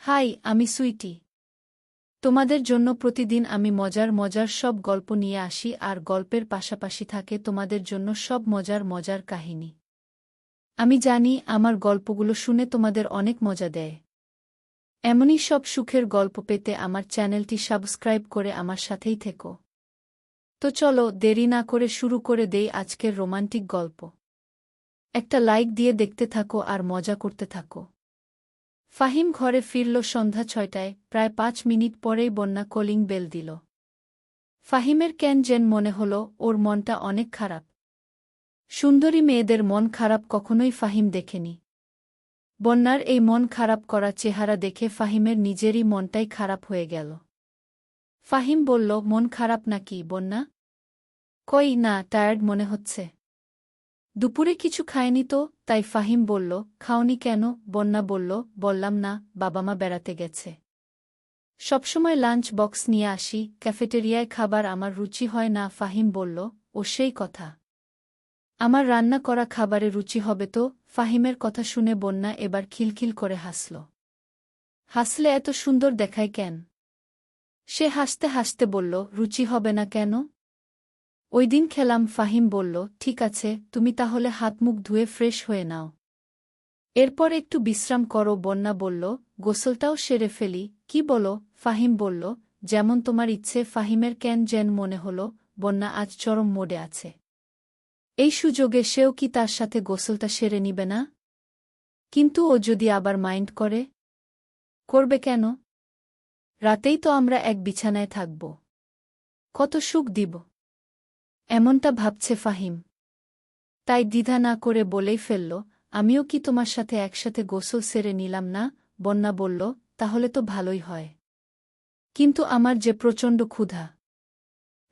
High, আমি সুইটি। তোমাদের জন্য প্রতিদিন আমি মজার মজার সব গল্প নিয়ে আসি আর গল্পের পাশাপাশি থাকে তোমাদের জন্য সব মজার মজার কাহিনী। আমি জানি আমার গল্পগুলো শুনে তোমাদের অনেক মজা দেয়। এমনই সব সুখের গল্প পেতে আমার চ্যানেলটি সাবস্ক্রাইব করে আমার সাথেই থেকো। তো চলো দেরি না করে শুরু করে দেই আজকের রোমান্টিক গল্প। একটা লাইক দিয়ে দেখতে থাকো আর মজা করতে থাকো। ফাহিম ঘরে ফিরল সন্ধ্যা ৬টায়, প্রায় ৫ মিনিট পরেই বন্যা কলিং বেল দিল। ফাহিমের কেন যেন মনে হল ওর মনটা অনেক খারাপ। সুন্দরী মেয়েদের মন খারাপ কখনোই ফাহিম দেখেনি। বন্যার এই মন খারাপ করা চেহারা দেখে ফাহিমের নিজেরই মনটাই খারাপ হয়ে গেল। ফাহিম বলল, মন খারাপ নাকি বন্যা? কই না, টায়ার্ড মনে হচ্ছে। দুপুরে কিছু খায়নি তো, তাই ফাহিম বলল। খাওনি কেন? বন্যা বলল, বললাম না, বাবা মা বেড়াতে গেছে। সবসময় লাঞ্চ বক্স নিয়ে আসি, ক্যাফেটেরিয়ায় খাবার আমার রুচি হয় না। ফাহিম বলল, ও সেই কথা। আমার রান্না করা খাবারে রুচি হবে তো? ফাহিমের কথা শুনে বন্যা এবার খিলখিল করে হাসল। হাসলে এত সুন্দর দেখায় কেন? সে হাসতে হাসতে বলল, রুচি হবে না কেন? ওই দিন খেলাম। ফাহিম বলল, ঠিক আছে, তুমি তাহলে হাত মুখ ধুয়ে ফ্রেশ হয়ে নাও। এরপর একটু বিশ্রাম করো। বন্যা বলল, গোসলটাও সেরে ফেলি। কি বলো? ফাহিম বলল, যেমন তোমার ইচ্ছে। ফাহিমের কেন যেন মনে হল বন্যা আজ চরম মোডে আছে। এই সুযোগে সেও কি তার সাথে গোসলটা সেরে নিবে না? কিন্তু ও যদি আবার মাইন্ড করে? করবে কেন? রাতেই তো আমরা এক বিছানায় থাকব। কত সুখ দিব। এমনটা ভাবছে ফাহিম। তাই দ্বিধা না করে বলেই ফেলল, আমিও কি তোমার সাথে একসাথে গোসল সেরে নিলাম না? বন্যা বলল, তাহলে তো ভালোই হয়। কিন্তু আমার যে প্রচণ্ড ক্ষুধা।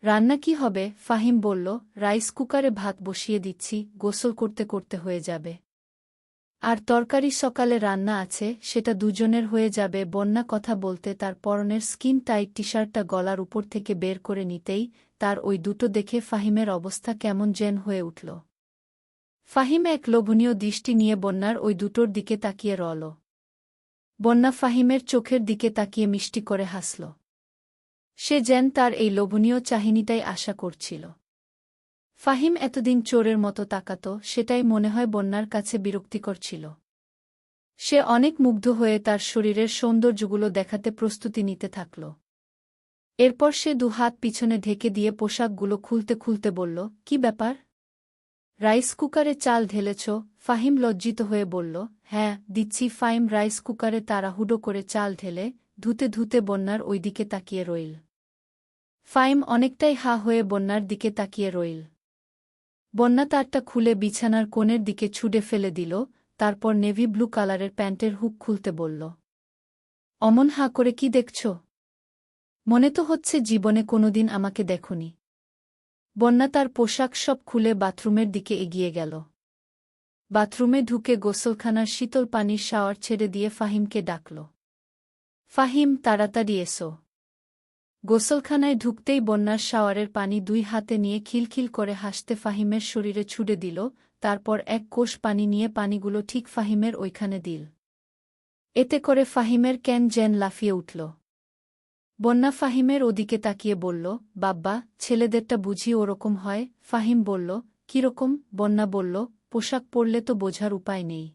রান্না কি হবে? ফাহিম বলল, রাইস কুকারে ভাত বসিয়ে দিচ্ছি, গোসল করতে করতে হয়ে যাবে। আর তরকারি সকালে রান্না আছে, সেটা দুজনের হয়ে যাবে। বন্যা কথা বলতে তার পরনের স্কিন টাইট টি-শার্টটা গলার উপর থেকে বের করে নিতেই তার ওই দুটো দেখে ফাহিমের অবস্থা কেমন যেন হয়ে উঠল। ফাহিম এক লোভনীয় দৃষ্টি নিয়ে বন্যার ওই দুটোর দিকে তাকিয়ে রল। বন্যা ফাহিমের চোখের দিকে তাকিয়ে মিষ্টি করে হাসল। সে যেন তার এই লোভনীয় চাহিনিটাই আশা করছিল। ফাহিম এতদিন চোরের মতো তাকাত, সেটাই মনে হয় বন্যার কাছে বিরক্তিকর ছিল। সে অনেক মুগ্ধ হয়ে তার শরীরের সৌন্দর্যগুলো দেখাতে প্রস্তুতি নিতে থাকল। এরপর সে দুহাত পিছনে ঢেকে দিয়ে পোশাকগুলো খুলতে খুলতে বলল, কি ব্যাপার? রাইস কুকারে চাল ঢেলেছ? ফাহিম লজ্জিত হয়ে বলল, হ্যাঁ, দিচ্ছি। ফাহিম রাইস কুকারে তাড়াহুড়ো করে চাল ঢেলে ধুতে ধুতে বন্যার ওই দিকে তাকিয়ে রইল। ফাহিম অনেকটাই হা হয়ে বন্যার দিকে তাকিয়ে রইল। বন্যা তারটা খুলে বিছানার কোণের দিকে ছুঁড়ে ফেলে দিল, তারপর নেভি ব্লু কালারের প্যান্টের হুক খুলতে বলল। অমন হা করে কি দেখছ? মনে তো হচ্ছে জীবনে কোনোদিন আমাকে দেখনি। বন্যা তার পোশাক সব খুলে বাথরুমের দিকে এগিয়ে গেল। বাথরুমে ঢুকে গোসলখানার শীতল পানির শাওয়ার ছেড়ে দিয়ে ফাহিমকে ডাকল। ফাহিম, তাড়াতাড়ি এসো। গোসলখানায় ঢুকতেই বন্যার শাওয়ারের পানি দুই হাতে নিয়ে খিলখিল করে হাসতে ফাহিমের শরীরে ছুড়ে দিল, তারপর এক কোষ পানি নিয়ে পানিগুলো ঠিক ফাহিমের ওইখানে দিল। এতে করে ফাহিমের কেন যেন লাফিয়ে উঠল। বন্যা ফাহিমের ওদিকে তাকিয়ে বলল, বাব্বা, ছেলেদেরটা বুঝি ওরকম হয়? ফাহিম বলল, কিরকম? বন্যা বলল, পোশাক পরলে তো বোঝার উপায় নেই।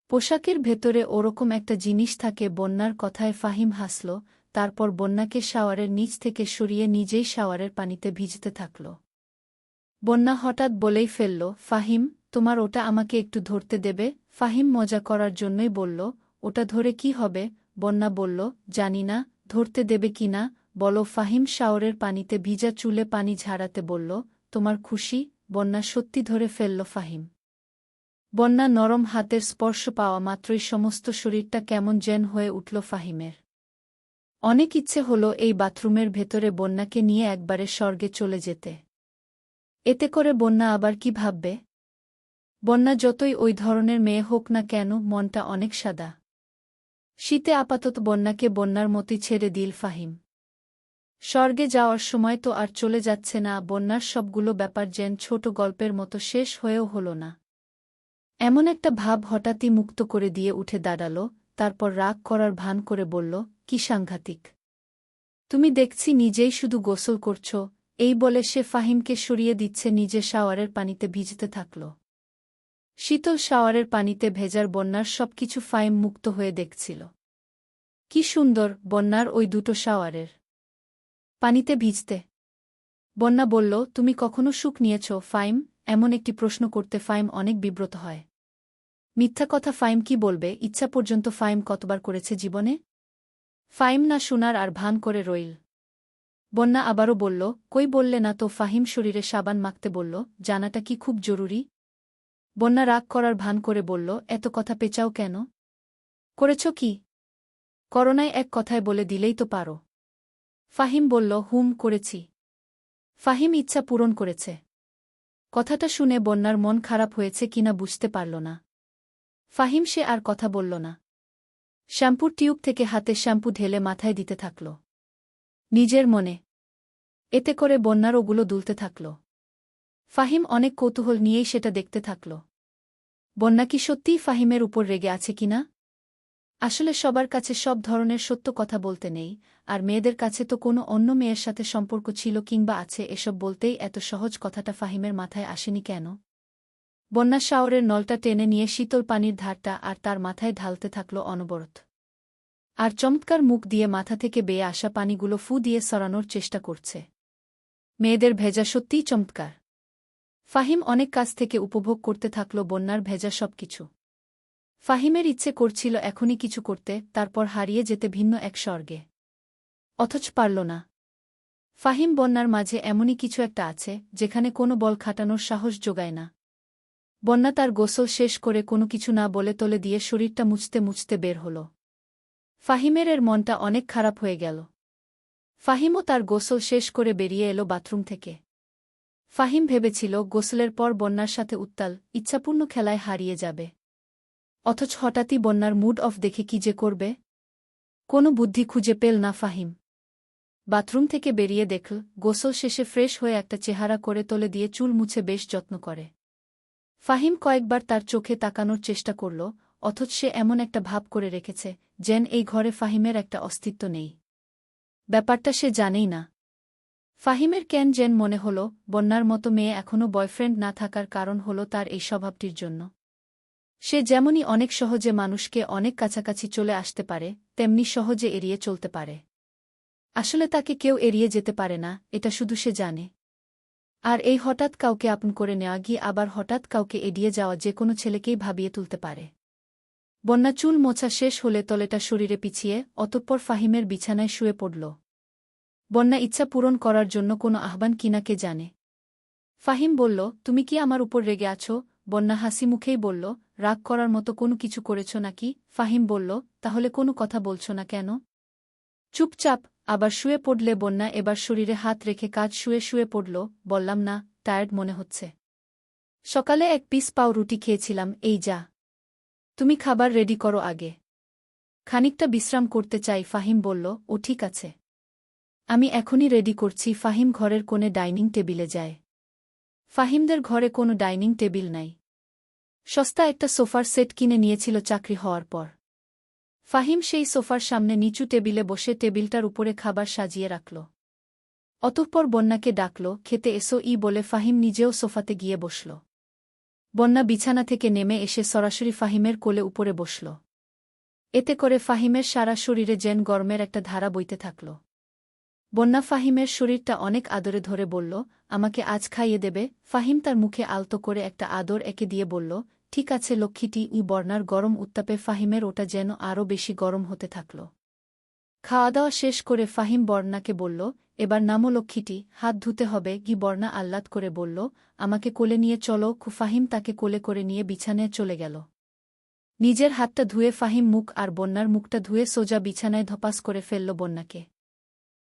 পোশাকের ভেতরে ওরকম একটা জিনিস থাকে। বন্যার কথায় ফাহিম হাসল, তারপর বন্যাকে শাওয়ারের নিচ থেকে সরিয়ে নিজেই শাওয়ারের পানিতে ভিজতে থাকল। বন্যা হঠাৎ বলেই ফেলল, ফাহিম, তোমার ওটা আমাকে একটু ধরতে দেবে? ফাহিম মজা করার জন্যই বলল, ওটা ধরে কি হবে? বন্যা বলল, জানি না, ধরতে দেবে কি না বলো। ফাহিম শাওয়ারের পানিতে ভিজা চুলে পানি ঝাড়াতে বলল, তোমার খুশি? বন্যা সত্যি ধরে ফেলল ফাহিম। বন্যা নরম হাতের স্পর্শ পাওয়া মাত্রই সমস্ত শরীরটা কেমন যেন হয়ে উঠল ফাহিমের। অনেক ইচ্ছে হল এই বাথরুমের ভেতরে বন্যাকে নিয়ে একবারে স্বর্গে চলে যেতে। এতে করে বন্যা আবার কি ভাববে? বন্যা যতই ওই ধরনের মেয়ে হোক না কেন, মনটা অনেক সাদা। শীতে আপাতত বন্যাকে বন্যার মতোই ছেড়ে দিল ফাহিম। স্বর্গে যাওয়ার সময় তো আর চলে যাচ্ছে না। বন্যার সবগুলো ব্যাপার যেন ছোট গল্পের মতো শেষ হয়েও হল না। এমন একটা ভাব হঠাৎই মুক্ত করে দিয়ে উঠে দাঁড়াল তারপর রাগ করার ভান করে বলল, কি সাংঘাতিক! তুমি দেখছি নিজেই শুধু গোসল করছ। এই বলে সে ফাহিমকে সরিয়ে দিচ্ছে, নিজে শাওয়ারের পানিতে ভিজতে থাকল। শীতল শাওয়ারের পানিতে ভেজার বন্যার সবকিছু ফাহিম মুক্ত হয়ে দেখছিল। কি সুন্দর বন্যার ওই দুটো শাওয়ারের পানিতে ভিজতে। বন্যা বলল, তুমি কখনো সুখ নিয়েছ ফাহিম? এমন একটি প্রশ্ন করতে ফাহিম অনেক বিব্রত হয়। মিথ্যা কথা ফাহিম কি বলবে? ইচ্ছা পর্যন্ত ফাহিম কতবার করেছে জীবনে? ফাহিম না শোনার আর ভান করে রইল। বন্যা আবারও বলল, কই বললে না তো? ফাহিম শরীরে সাবান মাখতে বলল, জানাটা কি খুব জরুরি? বন্যা রাগ করার ভান করে বলল, এত কথা পেঁচাও কেন? করেছ কি? করোনায় এক কথায় বলে দিলেই তো পারো। ফাহিম বলল, করেছি। ফাহিম ইচ্ছা পূরণ করেছে। কথাটা শুনে বন্যার মন খারাপ হয়েছে কিনা বুঝতে পারল না। ফাহিম সে আর কথা বলল না। শ্যাম্পুর টিউব থেকে হাতে শ্যাম্পু ঢেলে মাথায় দিতে থাকল নিজের মনে। এতে করে বন্যার ওগুলো দুলতে থাকল। ফাহিম অনেক কৌতূহল নিয়েই সেটা দেখতে থাকল। বন্যা কি সত্যিই ফাহিমের উপর রেগে আছে কিনা? আসলে সবার কাছে সব ধরনের সত্য কথা বলতে নেই, আর মেয়েদের কাছে তো কোনো অন্য মেয়ের সাথে সম্পর্ক ছিল কিংবা আছে এসব বলতেই এত সহজ কথাটা ফাহিমের মাথায় আসেনি কেন? বন্যা শাওরের নলটা টেনে নিয়ে শীতল পানির ধারটা আর তার মাথায় ঢালতে থাকল অনবরত। আর চমৎকার মুখ দিয়ে মাথা থেকে বেয়ে আসা পানিগুলো ফু দিয়ে সরানোর চেষ্টা করছে। মেয়েদের ভেজা সত্যিই চমৎকার। ফাহিম অনেক কাছ থেকে উপভোগ করতে থাকল বন্যার ভেজা সবকিছু। ফাহিমের ইচ্ছে করছিল এখনই কিছু করতে, তারপর হারিয়ে যেতে ভিন্ন এক স্বর্গে। অথচ পারল না। ফাহিম বন্যার মাঝে এমনই কিছু একটা আছে, যেখানে কোনো বল খাটানোর সাহস জোগায় না। বন্যা তার গোসল শেষ করে কোনো কিছু না বলে তলে দিয়ে শরীরটা মুছতে মুছতে বের হল। ফাহিমের মনটা অনেক খারাপ হয়ে গেল। ফাহিমও তার গোসল শেষ করে বেরিয়ে এলো বাথরুম থেকে। ফাহিম ভেবেছিল গোসলের পর বন্যার সাথে উত্তাল, ইচ্ছাপূর্ণ খেলায় হারিয়ে যাবে। অথচ হঠাৎই বন্যার মুড অফ দেখে কি যে করবে, কোনো বুদ্ধি খুঁজে পেল না ফাহিম। বাথরুম থেকে বেরিয়ে দেখল গোসল শেষে ফ্রেশ হয়ে একটা চেহারা করে তলে দিয়ে চুল মুছে বেশ যত্ন করে। ফাহিম কয়েকবার তার চোখে তাকানোর চেষ্টা করল, অথচ সে এমন একটা ভাব করে রেখেছে যেন এই ঘরে ফাহিমের একটা অস্তিত্ব নেই। ব্যাপারটা সে জানেই না। ফাহিমের কেন যেন মনে হল বন্যার মতো মেয়ে এখনও বয়ফ্রেন্ড না থাকার কারণ হল তার এই স্বভাবটির জন্য। সে যেমনই অনেক সহজে মানুষকে অনেক কাছাকাছি চলে আসতে পারে, তেমনি সহজে এড়িয়ে চলতে পারে। আসলে তাকে কেউ এড়িয়ে যেতে পারে না, এটা শুধু সে জানে। আর এই হঠাৎ কাউকে আপন করে নেওয়া গিয়ে আবার হঠাৎ কাউকে এড়িয়ে যাওয়া যে কোনো ছেলেকেই ভাবিয়ে তুলতে পারে। বন্যা চুল মোছা শেষ হলে তলেটা শরীরে পিছিয়ে অতঃপর ফাহিমের বিছানায় শুয়ে পড়ল। বন্যা ইচ্ছা পূরণ করার জন্য কোনো আহ্বান কিনা কে জানে। ফাহিম বলল, তুমি কি আমার উপর রেগে আছো? বন্যা হাসি মুখেই বলল, রাগ করার মতো কোনো কিছু করেছ নাকি? ফাহিম বলল, তাহলে কোনো কথা বলছ না কেন? চুপচাপ। আবার শুয়ে পড়লে বন্যা এবার শরীরে হাত রেখে কাজ শুয়ে শুয়ে পড়ল। বললাম না, টায়ার্ড মনে হচ্ছে। সকালে এক পিস পাও রুটি খেয়েছিলাম, এই যা। তুমি খাবার রেডি করো আগে। খানিকটা বিশ্রাম করতে চাই। ফাহিম বলল, ও ঠিক আছে। আমি এখনই রেডি করছি। ফাহিম ঘরের কোণে ডাইনিং টেবিলে যায়। ফাহিমদের ঘরে কোনো ডাইনিং টেবিল নাই। সস্তা একটা সোফার সেট কিনে নিয়েছিল চাকরি হওয়ার পর। ফাহিম সেই সোফার সামনে নিচু টেবিলে বসে টেবিলটার উপরে খাবার সাজিয়ে রাখল। অতঃপর বন্যাকে ডাকল, খেতে এসো বলে ফাহিম নিজেও সোফাতে গিয়ে বসল। বন্যা বিছানা থেকে নেমে এসে সরাসরি ফাহিমের কোলে উপরে বসল। এতে করে ফাহিমের সারা শরীরে যেন গরমের একটা ধারা বইতে থাকল। বন্যা ফাহিমের শরীরটা অনেক আদরে ধরে বলল, আমাকে আজ খাইয়ে দেবে? ফাহিম তার মুখে আলতো করে একটা আদর এঁকে দিয়ে বলল, ঠিক আছে লক্ষ্মীটি। বন্যার গরম উত্তাপে ফাহিমের ওটা যেন আরও বেশি গরম হতে থাকল। খাওয়া দাওয়া শেষ করে ফাহিম বর্ণাকে বলল, এবার নামো লক্ষ্মীটি, হাত ধুতে হবে। বর্ণা আহ্লাদ করে বলল, আমাকে কোলে নিয়ে চলো। ফাহিম তাকে কোলে করে নিয়ে বিছানায় চলে গেল। নিজের হাতটা ধুয়ে ফাহিম মুখ আর বন্যার মুখটা ধুয়ে সোজা বিছানায় ধপাস করে ফেলল বন্যাকে।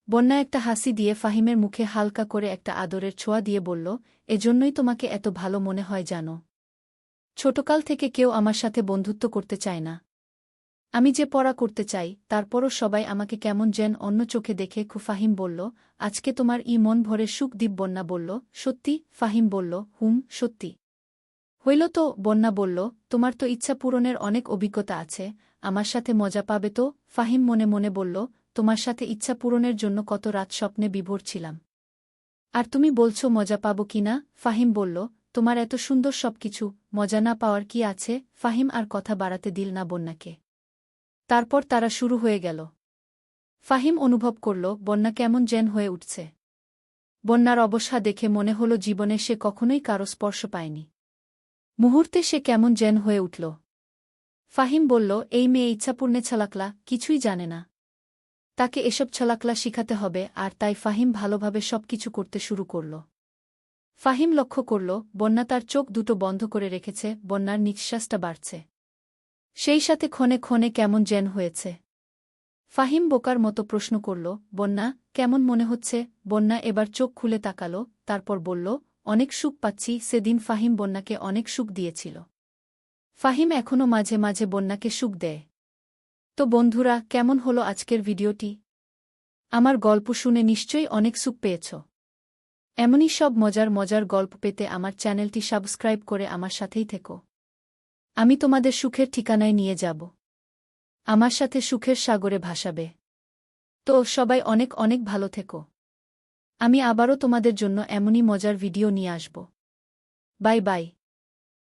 বন্যা একটা হাসি দিয়ে ফাহিমের মুখে হালকা করে একটা আদরের ছোঁয়া দিয়ে বলল, এজন্যই তোমাকে এত ভালো মনে হয় জানো। ছোটকাল থেকে কেউ আমার সাথে বন্ধুত্ব করতে চায় না। আমি যে পড়া করতে চাই, তারপরও সবাই আমাকে কেমন যেন অন্য চোখে দেখে। ফাহিম বলল, আজকে তোমার মন ভরে সুখ দিব? বন্যা বলল, সত্যি। ফাহিম বলল, সত্যি। হইল তো? বন্যা বলল, তোমার তো ইচ্ছা পূরণের অনেক অভিজ্ঞতা আছে, আমার সাথে মজা পাবে তো? ফাহিম মনে মনে বলল, তোমার সাথে ইচ্ছা পূরণের জন্য কত রাত স্বপ্নে বিভোর ছিলাম। আর তুমি বলছো মজা পাবো কিনা? ফাহিম বলল, তোমার এত সুন্দর সবকিছু, মজা না পাওয়ার কি আছে? ফাহিম আর কথা বাড়াতে দিল না বন্যাকে। তারপর তারা শুরু হয়ে গেল। ফাহিম অনুভব করল বন্যা কেমন যেন হয়ে উঠছে। বন্যার অবস্থা দেখে মনে হল জীবনে সে কখনোই কারো স্পর্শ পায়নি। মুহূর্তে সে কেমন যেন হয়ে উঠল। ফাহিম বলল, এই মেয়ে ইচ্ছাপূর্ণে ছলাকলা, কিছুই জানে না। তাকে এসব ছলাকলা শিখাতে হবে। আর তাই ফাহিম ভালোভাবে সবকিছু করতে শুরু করল। ফাহিম লক্ষ্য করল বন্যা তার চোখ দুটো বন্ধ করে রেখেছে, বন্যার নিঃশ্বাসটা বাড়ছে। সেই সাথে ক্ষণে ক্ষণে কেমন যেন হয়েছে। ফাহিম বোকার মতো প্রশ্ন করল, বন্যা, কেমন মনে হচ্ছে? বন্যা এবার চোখ খুলে তাকাল, তারপর বলল, অনেক সুখ পাচ্ছি। সেদিন ফাহিম বন্যাকে অনেক সুখ দিয়েছিল। ফাহিম এখনও মাঝে মাঝে বন্যাকে সুখ দেয়। তো বন্ধুরা, কেমন হলো আজকের ভিডিওটি? আমার গল্প শুনে নিশ্চয়ই অনেক সুখ পেয়েছ। এমনই সব মজার মজার গল্প পেতে আমার চ্যানেলটি সাবস্ক্রাইব করে আমার সাথেই থেকো। আমি তোমাদের সুখের ঠিকানায় নিয়ে যাব। আমার সাথে সুখের সাগরে ভাসাবে। তো সবাই অনেক অনেক ভালো থেকো। আমি আবারও তোমাদের জন্য এমনই মজার ভিডিও নিয়ে আসব। Bye bye.